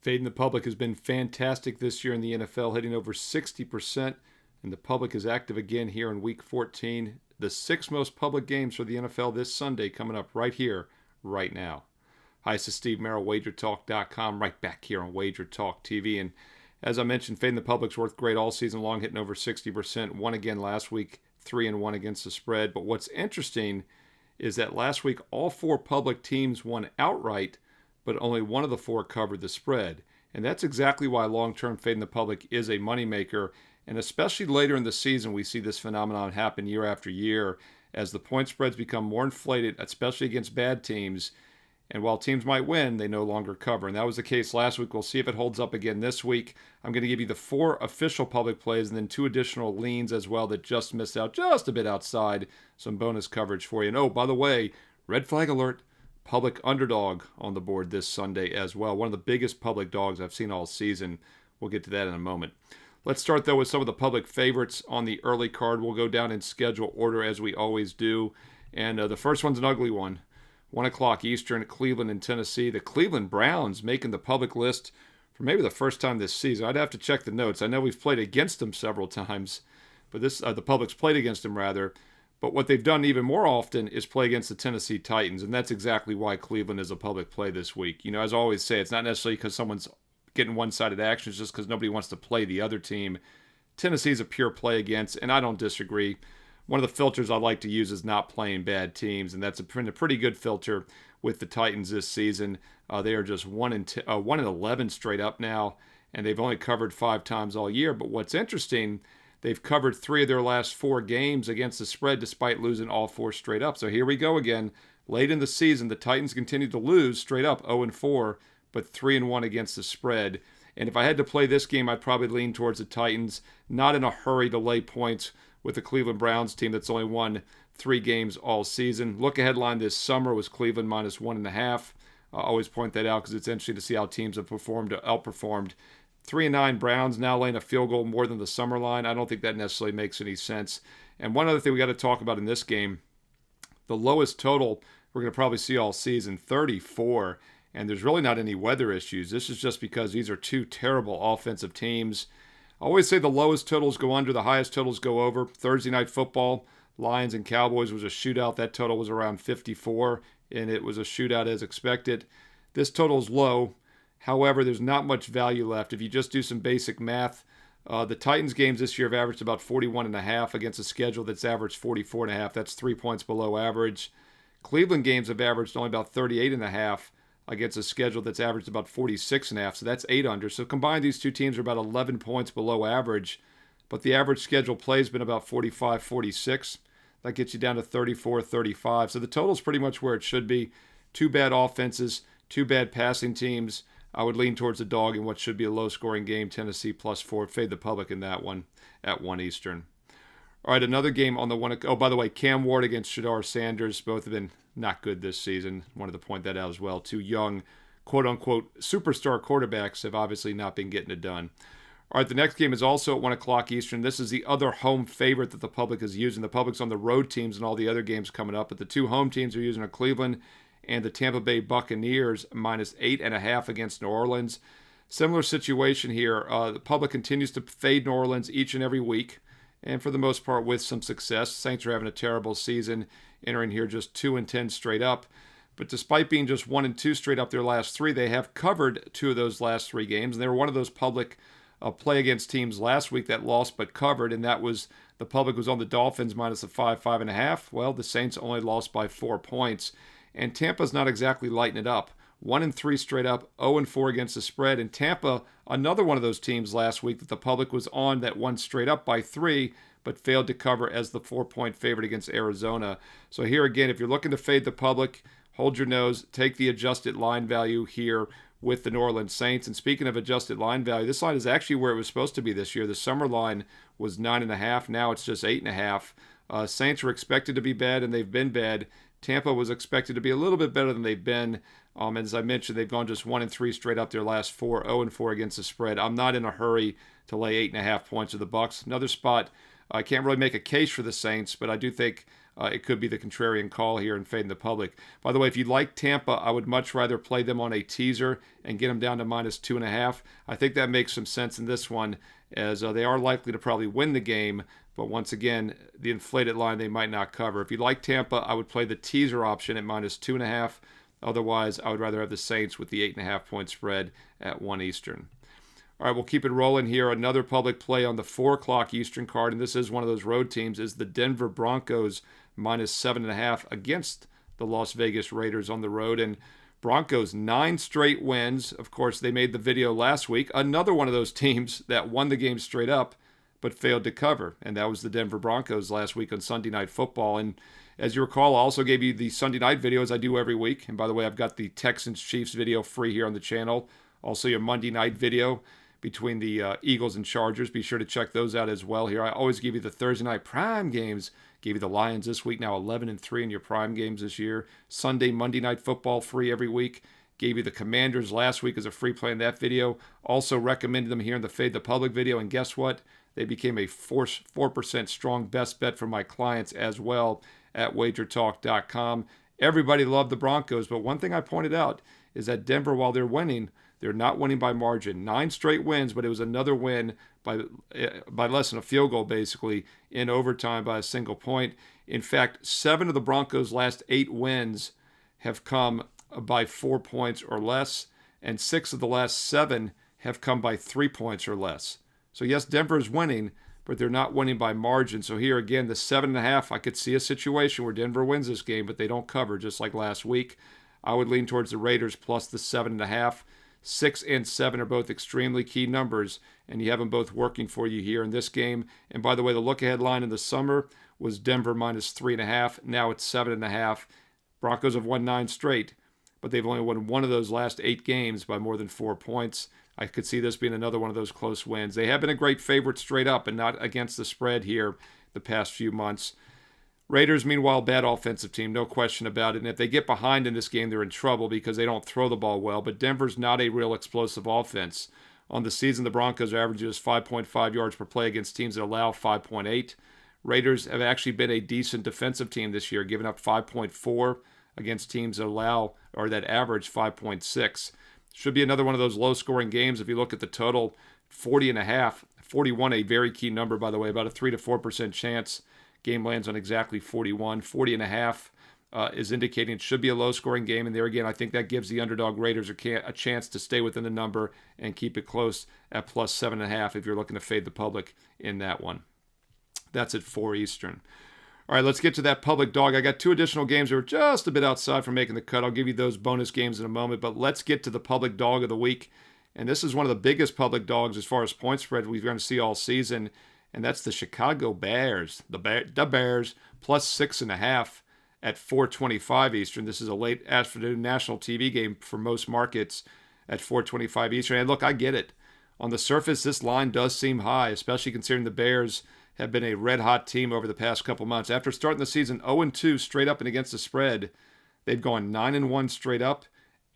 Fading the public has been fantastic this year in the NFL, hitting over 60%, and the public is active again here in Week 14. The 6 most public games for the NFL this Sunday coming up right here, right now. Hi, this is Steve Merril, WagerTalk.com, right back here on WagerTalk TV. And as I mentioned, Fading the public's worked great all season long, hitting over 60%. Won again last week, 3-1 against the spread. But what's interesting is that last week all 4 public teams won outright, but only one of the 4 covered the spread. And that's exactly why long-term Fading the public is a moneymaker. And especially later in the season, we see this phenomenon happen year after year as the point spreads become more inflated, especially against bad teams. And while teams might win, they no longer cover. And that was the case last week. We'll see if it holds up again this week. I'm going to give you the 4 official public plays and then 2 additional leans as well that just missed out just a bit outside. Some bonus coverage for you. And oh, by the way, red flag alert, public underdog on the board this Sunday as well. One of the biggest public dogs I've seen all season. We'll get to that in a moment. Let's start, though, with some of the public favorites on the early card. We'll go down in schedule order as we always do. And the first one's an ugly one. 1 o'clock Eastern, Cleveland and Tennessee. The Cleveland Browns making the public list for maybe the first time this season. I'd have to check the notes. I know we've played against them several times, but the public's played against them rather. But what they've done even more often is play against the Tennessee Titans, and that's exactly why Cleveland is a public play this week. You know, as I always say, it's not necessarily because someone's getting one-sided action. It's just because nobody wants to play the other team. Tennessee's a pure play against, and I don't disagree. One of the filters I like to use is not playing bad teams, and that's a pretty good filter with the Titans this season. They are just 1-11 straight up now, and they've only covered 5 times all year. But what's interesting, they've covered 3 of their last 4 games against the spread despite losing all 4 straight up. So here we go again. Late in the season, the Titans continue to lose straight up 0-4, but 3-1 against the spread. And if I had to play this game, I'd probably lean towards the Titans. Not in a hurry to lay points with the Cleveland Browns team that's only won 3 games all season. Look-ahead line this summer was Cleveland minus 1.5. I always point that out because it's interesting to see how teams have outperformed. 3-9 Browns now laying a field goal more than the summer line. I don't think that necessarily makes any sense. And one other thing we got to talk about in this game, the lowest total we're going to probably see all season, 34. And there's really not any weather issues. This is just because these are 2 terrible offensive teams. I always say the lowest totals go under, the highest totals go over. Thursday Night Football, Lions and Cowboys was a shootout. That total was around 54, and it was a shootout as expected. This total is low. However, there's not much value left. If you just do some basic math, the Titans games this year have averaged about 41.5 against a schedule that's averaged 44.5. That's 3 points below average. Cleveland games have averaged only about 38.5 against a schedule that's averaged about 46.5, so that's 8 under. So combined, these 2 teams are about 11 points below average, but the average schedule play has been about 45, 46. That gets you down to 34, 35. So the total's pretty much where it should be. 2 bad offenses, 2 bad passing teams. I would lean towards the dog in what should be a low-scoring game, Tennessee +4. Fade the public in that one at 1 Eastern. All right, another game on the one. Oh, by the way, Cam Ward against Shadar Sanders. Both have been not good this season. Wanted to point that out as well. 2 young, quote-unquote, superstar quarterbacks have obviously not been getting it done. All right, the next game is also at 1 o'clock Eastern. This is the other home favorite that the public is using. The public's on the road teams and all the other games coming up, but the 2 home teams are using are Cleveland and the Tampa Bay Buccaneers minus 8.5 against New Orleans. Similar situation here. The public continues to fade New Orleans each and every week, and for the most part with some success. Saints are having a terrible season, entering here just 2-10 straight up. But despite being just 1-2 straight up their last 3, they have covered 2 of those last 3 games. And they were one of those public play against teams last week that lost but covered, and that was the public was on the Dolphins minus a 5.5. Well, the Saints only lost by 4 points. And Tampa's not exactly lighting it up. 1-3 straight up, 0-4 against the spread. And Tampa, another one of those teams last week that the public was on that won straight up by 3, but failed to cover as the 4-point favorite against Arizona. So here again, if you're looking to fade the public, hold your nose, take the adjusted line value here with the New Orleans Saints. And speaking of adjusted line value, this line is actually where it was supposed to be this year. The summer line was 9.5. Now it's just 8.5. Saints were expected to be bad, and they've been bad. Tampa was expected to be a little bit better than they've been. As I mentioned, they've gone just 1-3 straight up their last 4, 0-4 against the spread. I'm not in a hurry to lay 8.5 points with the Bucs. Another spot, I can't really make a case for the Saints, but I do think it could be the contrarian call here and fading the public. By the way, if you like Tampa, I would much rather play them on a teaser and get them down to -2.5. I think that makes some sense in this one, as they are likely to probably win the game. But once again, the inflated line they might not cover. If you like Tampa, I would play the teaser option at -2.5. Otherwise, I would rather have the Saints with the 8.5 point spread at 1 Eastern. All right, we'll keep it rolling here. Another public play on the 4 o'clock Eastern card, and this is one of those road teams, is the Denver Broncos -7.5 against the Las Vegas Raiders on the road. And Broncos, 9 straight wins. Of course, they made the video last week. Another one of those teams that won the game straight up but failed to cover, and that was the Denver Broncos last week on Sunday Night Football. And as you recall, I also gave you the Sunday night video as I do every week. And by the way, I've got the Texans-Chiefs video free here on the channel. Also your Monday night video between the Eagles and Chargers. Be sure to check those out as well here. I always give you the Thursday night prime games. Gave you the Lions this week, now 11-3 in your prime games this year. Sunday, Monday night football free every week. Gave you the Commanders last week as a free play in that video. Also recommended them here in the Fade the Public video. And guess what? They became a 4% strong best bet for my clients as well at WagerTalk.com. Everybody loved the Broncos, but one thing I pointed out is that Denver, while they're winning, they're not winning by margin. 9 straight wins, but it was another win by less than a field goal, basically, in overtime by a single point. In fact, 7 of the Broncos' last 8 wins have come by 4 points or less, and 6 of the last 7 have come by 3 points or less. So yes, Denver is winning, but they're not winning by margin. So here again, the 7.5, I could see a situation where Denver wins this game, but they don't cover, just like last week. I would lean towards the Raiders plus the 7.5. 6 and 7 are both extremely key numbers, and you have them both working for you here in this game. And by the way, the look-ahead line in the summer was Denver -3.5. Now it's 7.5. Broncos have won 9 straight, but they've only won one of those last 8 games by more than 4 points. I could see this being another one of those close wins. They have been a great favorite straight up and not against the spread here the past few months. Raiders, meanwhile, bad offensive team, no question about it. And if they get behind in this game, they're in trouble because they don't throw the ball well. But Denver's not a real explosive offense. On the season, the Broncos average just 5.5 yards per play against teams that allow 5.8. Raiders have actually been a decent defensive team this year, giving up 5.4 against teams that allow or that average 5.6. Should be another one of those low-scoring games. If you look at the total, 40.5, 41, a very key number, by the way, about a 3 to 4% chance. Game lands on exactly 41. 40.5 is indicating it should be a low-scoring game. And there again, I think that gives the underdog Raiders a chance to stay within the number and keep it close at plus 7.5 if you're looking to fade the public in that one. That's at 4 Eastern. All right, let's get to that public dog. I got 2 additional games that are just a bit outside from making the cut. I'll give you those bonus games in a moment, but let's get to the public dog of the week. And this is one of the biggest public dogs as far as point spread we're going to see all season, and that's the Chicago Bears. The Bears plus 6.5 at 4:25 Eastern. This is a late afternoon national TV game for most markets at 4:25 Eastern. And look, I get it. On the surface, this line does seem high, especially considering the Bears have been a red-hot team over the past couple months. After starting the season 0-2 straight up and against the spread, they've gone 9-1 straight up,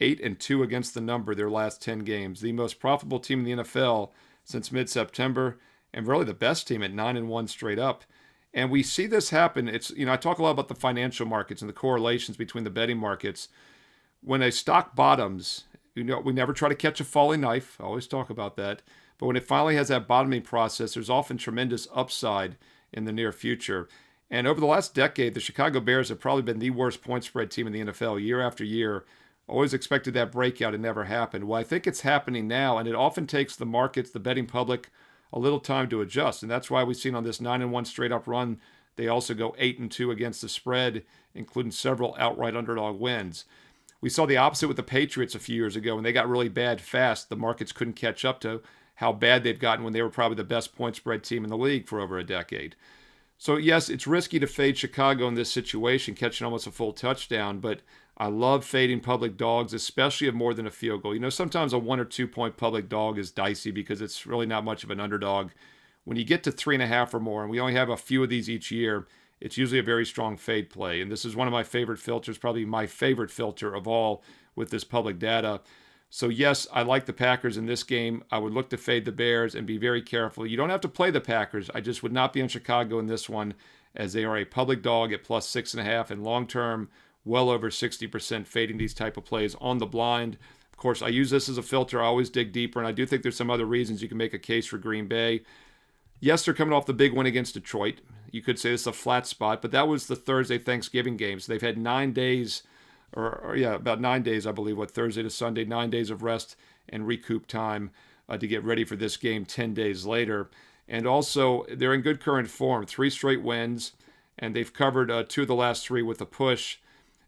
8-2 against the number their last 10 games. The most profitable team in the NFL since mid-September, and really the best team at 9-1 straight up. And we see this happen. It's, I talk a lot about the financial markets and the correlations between the betting markets. When a stock bottoms, we never try to catch a falling knife. I always talk about that. But when it finally has that bottoming process, there's often tremendous upside in the near future. And over the last decade, the Chicago Bears have probably been the worst point spread team in the NFL year after year. Always expected that breakout. It never happened. Well, I think it's happening now, and it often takes the markets, the betting public, a little time to adjust. And that's why we've seen on this 9-1 straight up run, they also go 8-2 against the spread, including several outright underdog wins. We saw the opposite with the Patriots a few years ago. When they got really bad fast, the markets couldn't catch up to how bad they've gotten when they were probably the best point spread team in the league for over a decade. So yes, it's risky to fade Chicago in this situation, catching almost a full touchdown, but I love fading public dogs, especially of more than a field goal. Sometimes a 1 or 2 point public dog is dicey because it's really not much of an underdog. When you get to 3.5 or more, and we only have a few of these each year, it's usually a very strong fade play. And this is one of my favorite filters, probably my favorite filter of all with this public data. So yes, I like the Packers in this game. I would look to fade the Bears and be very careful. You don't have to play the Packers. I just would not be on Chicago in this one as they are a public dog at plus 6.5, and long term, well over 60% fading these type of plays on the blind. Of course, I use this as a filter. I always dig deeper, and I do think there's some other reasons you can make a case for Green Bay. Yes, they're coming off the big win against Detroit. You could say this is a flat spot, but that was the Thursday Thanksgiving game. So they've had 9 days, about 9 days, I believe, Thursday to Sunday, 9 days of rest and recoup time to get ready for this game 10 days later. And also, they're in good current form, 3 straight wins, and they've covered 2 of the last 3 with a push.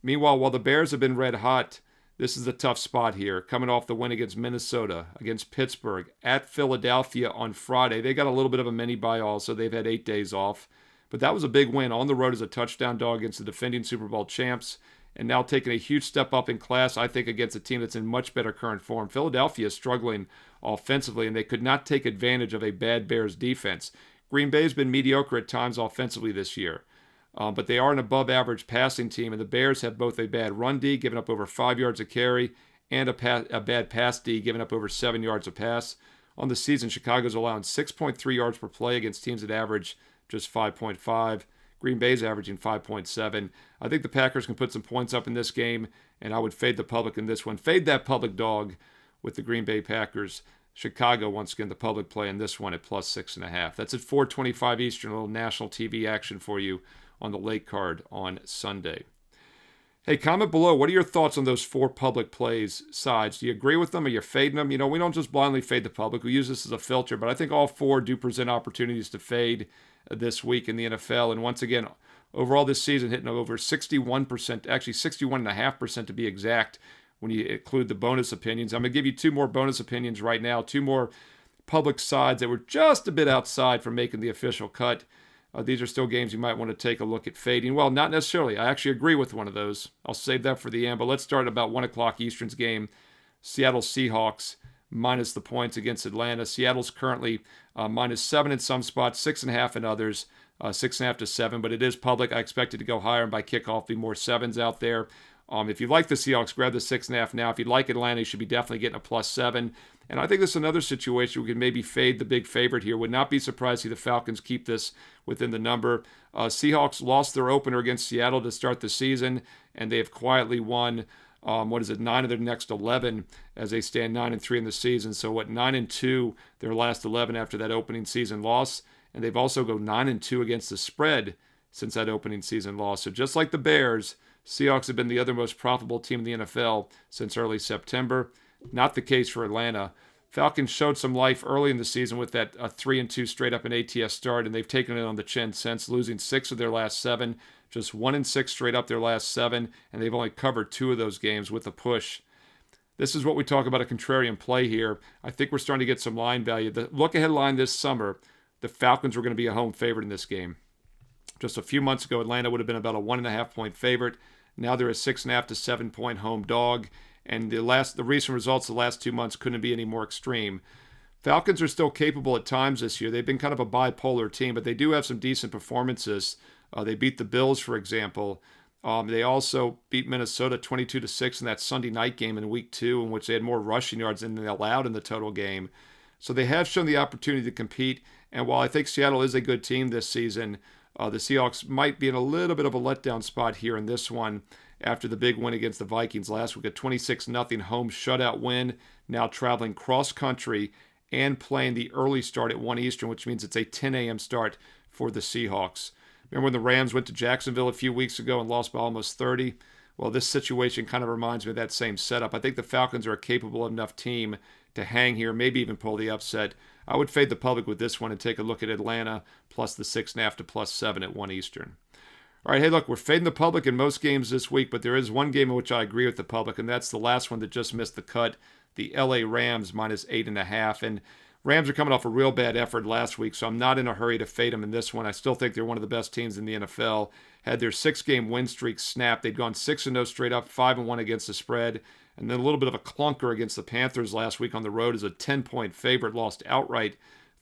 Meanwhile, while the Bears have been red hot, this is a tough spot here. Coming off the win against Minnesota, against Pittsburgh, at Philadelphia on Friday. They got a little bit of a mini bye also. They've had 8 days off. But that was a big win on the road as a touchdown dog against the defending Super Bowl champs. And now taking a huge step up in class, I think, against a team that's in much better current form. Philadelphia is struggling offensively, and they could not take advantage of a bad Bears defense. Green Bay's been mediocre at times offensively this year. But they are an above-average passing team, and the Bears have both a bad run D, giving up over 5 yards a carry, and a bad pass D, giving up over 7 yards a pass. On the season, Chicago's allowing 6.3 yards per play against teams that average just 5.5. Green Bay's averaging 5.7. I think the Packers can put some points up in this game, and I would fade the public in this one. Fade that public dog with the Green Bay Packers. Chicago, once again, the public play in this one at plus 6.5. That's at 4:25 Eastern, a little national TV action for you on the late card on Sunday. Hey, comment below. What are your thoughts on those 4 public plays sides? Do you agree with them? Are you fading them? You know, we don't just blindly fade the public. We use this as a filter, but I think all 4 do present opportunities to fade this week in the NFL. And once again, overall this season, hitting over 61%, actually 61.5% to be exact when you include the bonus opinions. I'm going to give you 2 more bonus opinions right now, 2 more public sides that were just a bit outside from making the official cut. These are still games you might want to take a look at fading. Well, not necessarily. I actually agree with one of those. I'll save that for the end, but let's start at about 1 o'clock Eastern's game. Seattle Seahawks minus the points against Atlanta. Seattle's currently minus 7 in some spots, 6.5 in others, 6.5 to 7, but it is public. I expect it to go higher, and by kickoff, be more 7s out there. If you like the Seahawks, grab the 6.5 now. If you like Atlanta, you should be definitely getting a plus 7. And I think this is another situation we can maybe fade the big favorite here. Would not be surprised to see the Falcons keep this within the number. Seahawks lost their opener against Seattle to start the season, and they have quietly won, 9 of their next 11 as they stand 9-3 in the season. So 9-2 their last 11 after that opening season loss. And they've also go 9-2 against the spread since that opening season loss. So just like the Bears, Seahawks have been the other most profitable team in the NFL since early September. Not the case for Atlanta. Falcons showed some life early in the season with that 3-2 straight up in ATS start, and they've taken it on the chin since, losing 6 of their last 7, just 1-6 straight up their last 7, and they've only covered 2 of those games with a push. This is what we talk about a contrarian play here. I think we're starting to get some line value. The look-ahead line this summer, the Falcons were going to be a home favorite in this game. Just a few months ago, Atlanta would have been about a 1.5-point favorite. Now they're a 6.5 to 7-point home dog. And the recent results the last 2 months couldn't be any more extreme. Falcons are still capable at times this year. They've been kind of a bipolar team, but they do have some decent performances. They beat the Bills, for example. They also beat Minnesota 22-6 in that Sunday night game in week 2, in which they had more rushing yards than they allowed in the total game. So they have shown the opportunity to compete. And while I think Seattle is a good team this season, the Seahawks might be in a little bit of a letdown spot here in this one after the big win against the Vikings last week, a 26-0 home shutout win, now traveling cross-country and playing the early start at 1 Eastern, which means it's a 10 a.m. start for the Seahawks. Remember when the Rams went to Jacksonville a few weeks ago and lost by almost 30? Well, this situation kind of reminds me of that same setup. I think the Falcons are a capable enough team to hang here, maybe even pull the upset. I would fade the public with this one and take a look at Atlanta plus the 6.5 to plus 7 at 1 Eastern. All right, hey, look, we're fading the public in most games this week, but there is one game in which I agree with the public, and that's the last one that just missed the cut, the LA Rams minus 8.5. And Rams are coming off a real bad effort last week, so I'm not in a hurry to fade them in this one. I still think they're one of the best teams in the NFL. Had their 6-game win streak snapped. They'd gone 6-0 straight up, 5-1 against the spread, and then a little bit of a clunker against the Panthers last week on the road as a 10-point favorite, lost outright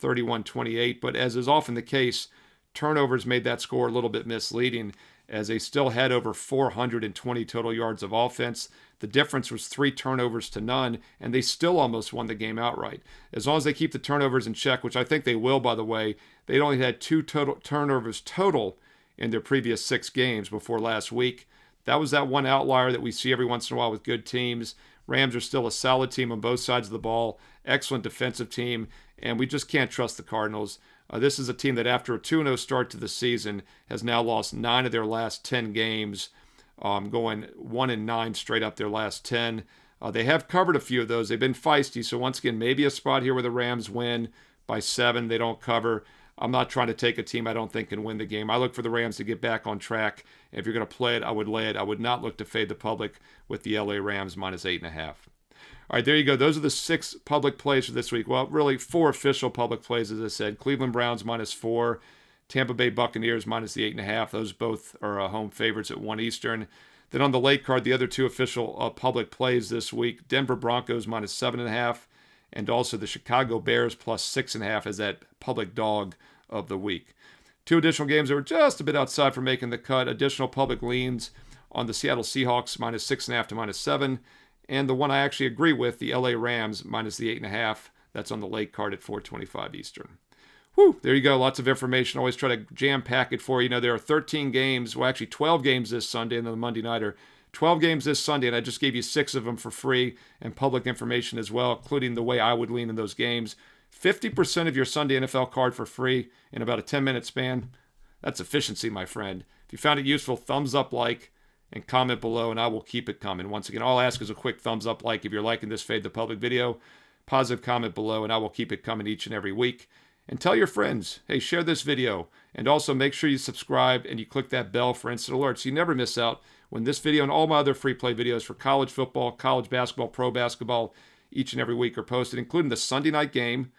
31-28. But as is often the case, turnovers made that score a little bit misleading as they still had over 420 total yards of offense. The difference was 3 turnovers to none, and they still almost won the game outright. As long as they keep the turnovers in check, which I think they will, by the way, they'd only had 2 turnovers total in their previous 6 games before last week. That was that one outlier that we see every once in a while with good teams. Rams are still a solid team on both sides of the ball, excellent defensive team, and we just can't trust the Cardinals. This is a team that after a 2-0 start to the season has now lost 9 of their last 10 games, going 1-9 straight up their last 10. They have covered a few of those. They've been feisty, so once again, maybe a spot here where the Rams win by 7. They don't cover. I'm not trying to take a team I don't think can win the game. I look for the Rams to get back on track. If you're going to play it, I would lay it. I would not look to fade the public with the LA Rams minus 8.5. All right, there you go. Those are the 6 public plays for this week. Well, really 4 official public plays, as I said. Cleveland Browns minus 4. Tampa Bay Buccaneers minus the 8.5. Those both are home favorites at 1 Eastern. Then on the late card, the other 2 official public plays this week. Denver Broncos minus 7.5. And also the Chicago Bears plus 6.5 as that public dog of the week. 2 additional games that were just a bit outside for making the cut. Additional public leans on the Seattle Seahawks minus 6.5 to minus 7. And the one I actually agree with, the LA Rams minus the 8.5. That's on the late card at 4:25 Eastern. Whew, there you go. Lots of information. Always try to jam pack it for you. You know, there are 13 games, well, actually 12 games this Sunday, and then the Monday nighter. 12 games this Sunday, and I just gave you 6 of them for free and public information as well, including the way I would lean in those games. 50% of your Sunday NFL card for free in about a 10-minute span. That's efficiency, my friend. If you found it useful, thumbs up, like, and comment below, and I will keep it coming. Once again, all I ask is a quick thumbs up, like, if you're liking this Fade the Public video. Positive comment below, and I will keep it coming each and every week. And tell your friends, hey, share this video. And also make sure you subscribe and you click that bell for instant alerts so you never miss out when this video and all my other free play videos for college football, college basketball, pro basketball each and every week are posted, including the Sunday night game,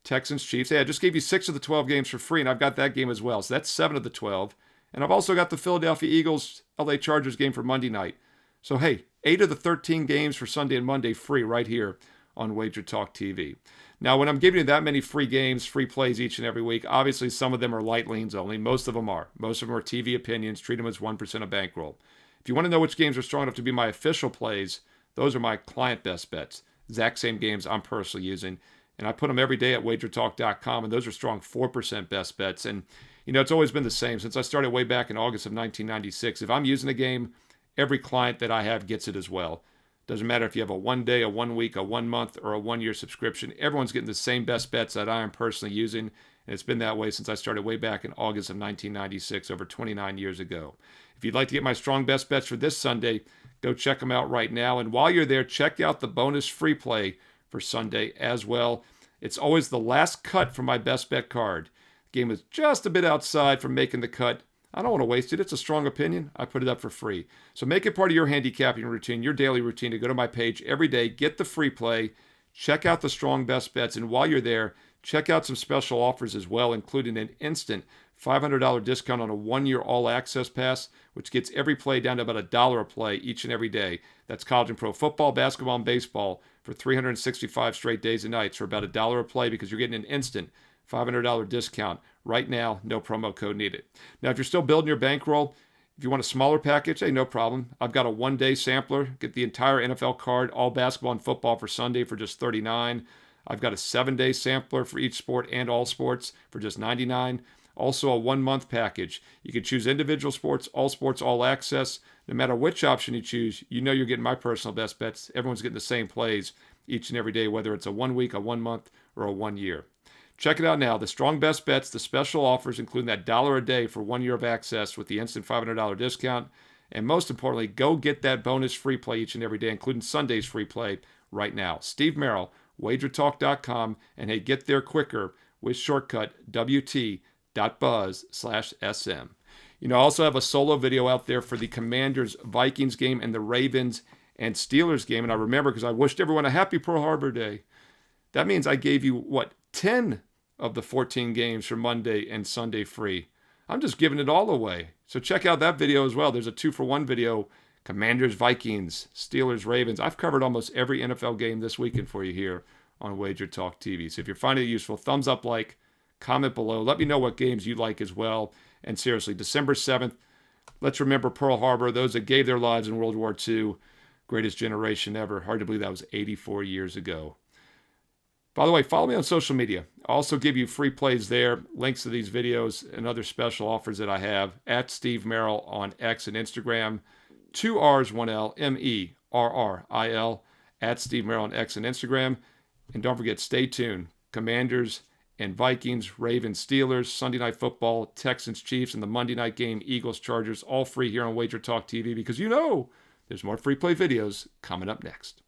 Texans-Chiefs. Hey, I just gave you 6 of the 12 games for free, and I've got that game as well. So that's 7 of the 12. And I've also got the Philadelphia Eagles, LA Chargers game for Monday night. So, hey, 8 of the 13 games for Sunday and Monday free right here on WagerTalk TV. Now, when I'm giving you that many free games, free plays each and every week, obviously some of them are light leans only. Most of them are. Most of them are TV opinions. Treat them as 1% of bankroll. If you want to know which games are strong enough to be my official plays, those are my client best bets. Exact same games I'm personally using. And I put them every day at wagertalk.com, and those are strong 4% best bets. And, you know, it's always been the same. Since I started way back in August of 1996, if I'm using a game, every client that I have gets it as well. Doesn't matter if you have a 1 day, a 1 week, a 1 month, or a 1 year subscription. Everyone's getting the same best bets that I am personally using. And it's been that way since I started way back in August of 1996, over 29 years ago. If you'd like to get my strong best bets for this Sunday, go check them out right now. And while you're there, check out the bonus free play for Sunday as well. It's always the last cut for my best bet card. The game is just a bit outside from making the cut. I don't want to waste it. It's a strong opinion. I put it up for free. So make it part of your handicapping routine, your daily routine, to go to my page every day, get the free play, check out the strong best bets, and while you're there, check out some special offers as well, including an instant $500 discount on a 1-year all-access pass, which gets every play down to about $1 a play each and every day. That's college and pro football, basketball, and baseball for 365 straight days and nights for about $1 a play because you're getting an instant $500 discount right now, no promo code needed. Now, if you're still building your bankroll, if you want a smaller package, hey, no problem. I've got a 1-day sampler. Get the entire NFL card, all basketball and football for Sunday for just $39. I've got a 7-day sampler for each sport and all sports for just $99. Also a 1-month package. You can choose individual sports, all access. No matter which option you choose, you know you're getting my personal best bets. Everyone's getting the same plays each and every day, whether it's a 1 week, a 1 month, or a 1 year. Check it out now. The strong best bets, the special offers, including that $1 a day for 1 year of access with the instant $500 discount. And most importantly, go get that bonus free play each and every day, including Sunday's free play right now. Steve Merril, WagerTalk.com, and hey, get there quicker with shortcut WT.buzz/SM. You know, I also have a solo video out there for the Commanders-Vikings game and the Ravens and Steelers game. And I remember because I wished everyone a happy Pearl Harbor Day. That means I gave you, 10 of the 14 games for Monday and Sunday free. I'm just giving it all away. So check out that video as well. There's a 2-for-1 video. Commanders, Vikings, Steelers, Ravens. I've covered almost every NFL game this weekend for you here on WagerTalk TV. So if you're finding it useful, thumbs up, like, comment below. Let me know what games you like as well. And seriously, December 7th, let's remember Pearl Harbor, those that gave their lives in World War II. Greatest generation ever. Hard to believe that was 84 years ago. By the way, follow me on social media. Also give you free plays there, links to these videos and other special offers that I have at Steve Merril on X and Instagram. 2 R's, 1 L, Merril, at Steve Merril on X and Instagram. And don't forget, stay tuned. Commanders and Vikings, Ravens, Steelers, Sunday Night Football, Texans, Chiefs, and the Monday night game, Eagles, Chargers, all free here on WagerTalk TV, because there's more free play videos coming up next.